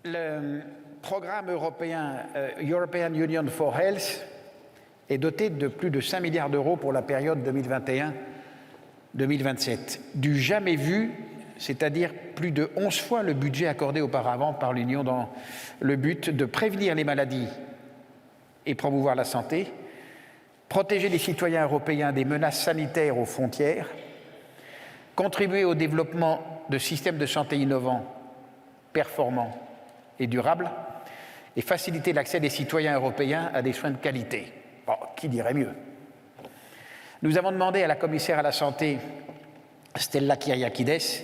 Le programme européen European Union for Health est doté de plus de 5 milliards d'euros pour la période 2021-2027. Du jamais vu, c'est-à-dire plus de 11 fois le budget accordé auparavant par l'Union dans le but de prévenir les maladies et promouvoir la santé, protéger les citoyens européens des menaces sanitaires aux frontières, contribuer au développement de systèmes de santé innovants, performants et durables, et faciliter l'accès des citoyens européens à des soins de qualité. Bon, qui dirait mieux? Nous avons demandé à la commissaire à la santé, Stella Kyriakides,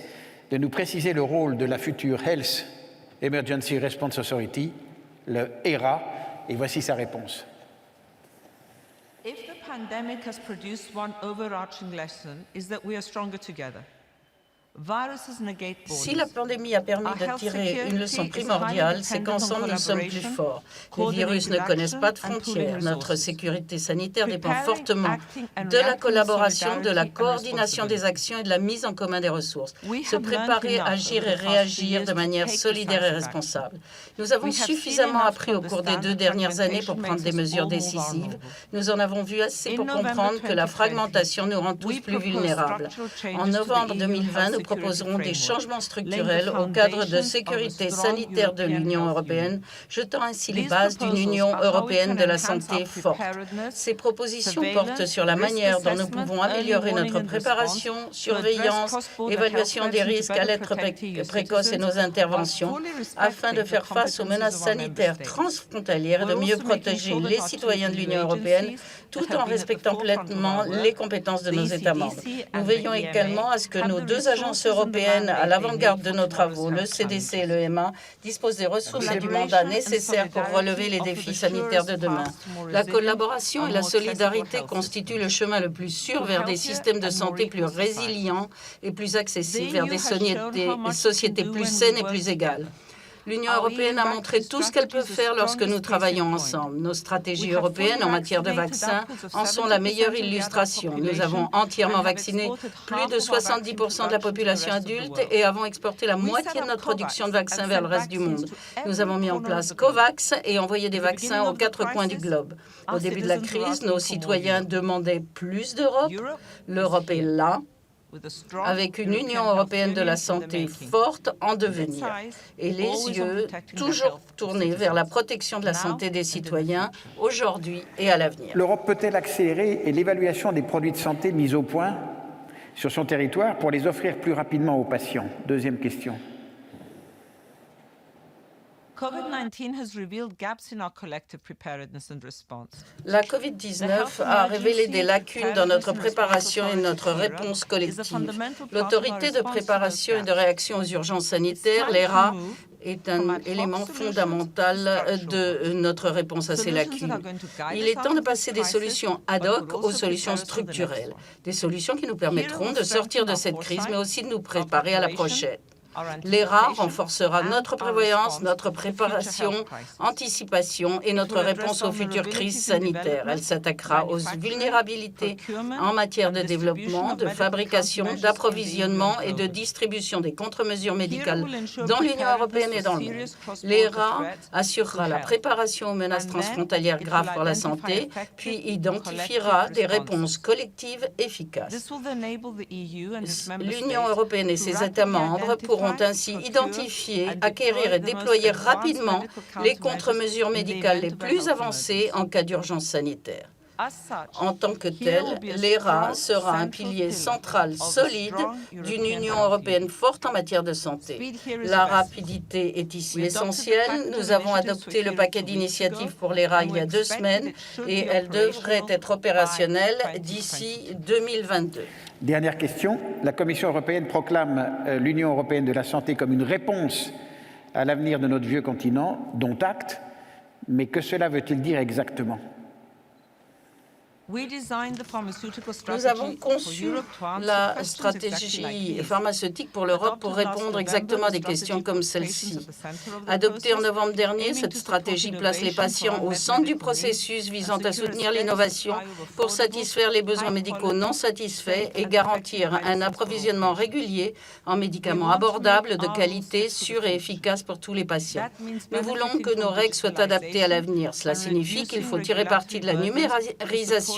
de nous préciser le rôle de la future Health Emergency Response Authority, le HERA, et voici sa réponse. If the pandemic has produced one overarching lesson, is that we are stronger together. Si la pandémie a permis de tirer une leçon primordiale, c'est qu'ensemble nous sommes plus forts. Les virus ne connaissent pas de frontières. Notre sécurité sanitaire dépend fortement de la collaboration, de la coordination des actions et de la mise en commun des ressources. Se préparer, agir et réagir de manière solidaire et responsable. Nous avons suffisamment appris au cours des 2 dernières années pour prendre des mesures décisives. Nous en avons vu assez pour comprendre que la fragmentation nous rend tous plus vulnérables. En novembre 2020, nous proposerons des changements structurels au cadre de sécurité sanitaire de l'Union européenne, jetant ainsi les bases d'une Union européenne de la santé forte. Ces propositions portent sur la manière dont nous pouvons améliorer notre préparation, surveillance, évaluation des risques, alerte précoce et nos interventions, afin de faire face aux menaces sanitaires transfrontalières et de mieux protéger les citoyens de l'Union européenne, tout en respectant pleinement les compétences de nos États membres. Nous veillons également à ce que nos 2 agences européennes à l'avant-garde de nos travaux, le CDC et le EMA, disposent des ressources et du mandat nécessaires pour relever les défis sanitaires de demain. La collaboration et la solidarité constituent le chemin le plus sûr vers des systèmes de santé plus résilients et plus accessibles, vers des sociétés plus saines et plus égales. L'Union européenne a montré tout ce qu'elle peut faire lorsque nous travaillons ensemble. Nos stratégies européennes en matière de vaccins en sont la meilleure illustration. Nous avons entièrement vacciné plus de 70% de la population adulte et avons exporté la moitié de notre production de vaccins vers le reste du monde. Nous avons mis en place COVAX et envoyé des vaccins aux 4 coins du globe. Au début de la crise, nos citoyens demandaient plus d'Europe. L'Europe est là, avec une Union européenne de la santé forte en devenir et les yeux toujours tournés vers la protection de la santé des citoyens aujourd'hui et à l'avenir. L'Europe peut-elle accélérer l'évaluation des produits de santé mis au point sur son territoire pour les offrir plus rapidement aux patients? Deuxième question. La COVID-19 a révélé des lacunes dans notre préparation et notre réponse collective. L'autorité de préparation et de réaction aux urgences sanitaires, l'ERA, est un élément fondamental de notre réponse à ces lacunes. Il est temps de passer des solutions ad hoc aux solutions structurelles, des solutions qui nous permettront de sortir de cette crise, mais aussi de nous préparer à la prochaine. L'ERA renforcera notre prévoyance, notre préparation, anticipation et notre réponse aux futures crises sanitaires. Elle s'attaquera aux vulnérabilités en matière de développement, de fabrication, d'approvisionnement et de distribution des contre-mesures médicales dans l'Union européenne et dans le monde. L'ERA assurera la préparation aux menaces transfrontalières graves pour la santé, puis identifiera des réponses collectives efficaces. L'Union européenne et ses États membres pourront ainsi identifier, acquérir et déployer rapidement les contre-mesures médicales les plus avancées en cas d'urgence sanitaire. En tant que tel, l'ERA sera un pilier central solide d'une Union européenne forte en matière de santé. La rapidité est ici essentielle. Nous avons adopté le paquet d'initiatives pour l'ERA il y a 2 semaines et elle devrait être opérationnelle d'ici 2022. Dernière question. La Commission européenne proclame l'Union européenne de la santé comme une réponse à l'avenir de notre vieux continent, dont acte, mais que cela veut-il dire exactement? Nous avons conçu la stratégie pharmaceutique pour l'Europe pour répondre exactement à des questions comme celle-ci. Adoptée en novembre dernier, cette stratégie place les patients au centre du processus visant à soutenir l'innovation pour satisfaire les besoins médicaux non satisfaits et garantir un approvisionnement régulier en médicaments abordables, de qualité, sûrs et efficaces pour tous les patients. Nous voulons que nos règles soient adaptées à l'avenir. Cela signifie qu'il faut tirer parti de la numérisation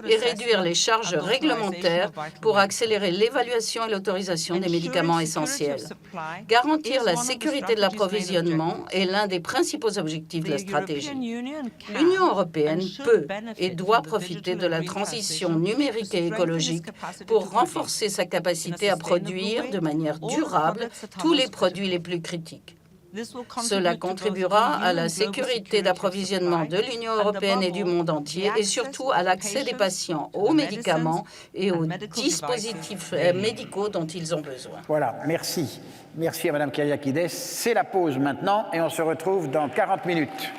et réduire les charges réglementaires pour accélérer l'évaluation et l'autorisation des médicaments essentiels. Garantir la sécurité de l'approvisionnement est l'un des principaux objectifs de la stratégie. L'Union européenne peut et doit profiter de la transition numérique et écologique pour renforcer sa capacité à produire de manière durable tous les produits les plus critiques. Cela contribuera à la sécurité d'approvisionnement de l'Union européenne et du monde entier et surtout à l'accès des patients aux médicaments et aux dispositifs médicaux dont ils ont besoin. Voilà, merci. Merci à Mme Kyriakides. C'est la pause maintenant et on se retrouve dans 40 minutes.